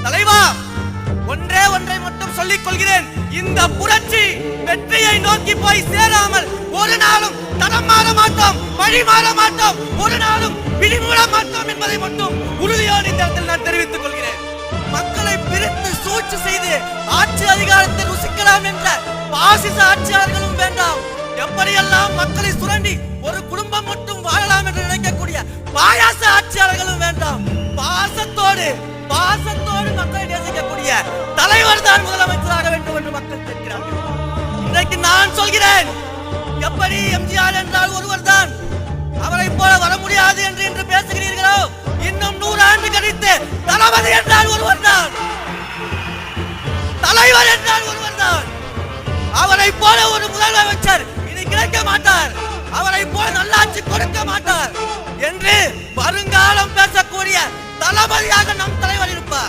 தலைவா, ஒன்றே ஒன்றை மட்டும் சொல்லிக் கொள்கிறேன். இந்த புரட்சி வெற்றியை நோக்கி போய் சேராமல் ஒரு நாளும் தடம் மாற மாட்டோம், வழி மாற மாட்டோம், ஒரு நாளும் விழிமூட மாட்டோம் என்பதை மட்டும் உறுதியோடு இந்த இடத்தில் நான் தெரிவித்துக் கொள்கிறேன். மக்களை பிரித்து சூழ்ச்சி செய்து ஆட்சி அதிகாரத்தை ருசிக்கலாம் என்ற பாசிச ஆட்சியாளர்களும் வேண்டாம். எப்படியெல்லாம் மக்களை சுரண்டி ஒரு குடும்பம் மட்டும் வாழலாம் என்று நினைக்கக்கூடிய பாயாச ஆட்சியாளர்களும் வேண்டாம். பாசத்தோடு மக்களை நேசிக்கக்கூடிய தலைவர் தான் முதலமைச்சராக வேண்டும் என்று மக்கள் கேட்கிறார்கள். இன்றைக்கு நான் சொல்கிறேன், எப்படி எம்ஜிஆர் என்றால் ஒருவர் தான், அவரை போல வர முடியாது என்று இன்று பேசுகிறீர்களோ, இன்னும் 100 ஆண்டு கழித்து தளபதி என்றால் ஒருவர் தான், தலைவர் என்றால் ஒருவர் தான். அவரை போல ஒரு முதலமைச்சர் இனி கிடைக்க மாட்டார், அவரை போல நல்லாட்சி கொடுக்க மாட்டார் என்று வருங்காலம் பேசக்கூடிய தளபதியாக நம் தலைவர் இருப்பார்.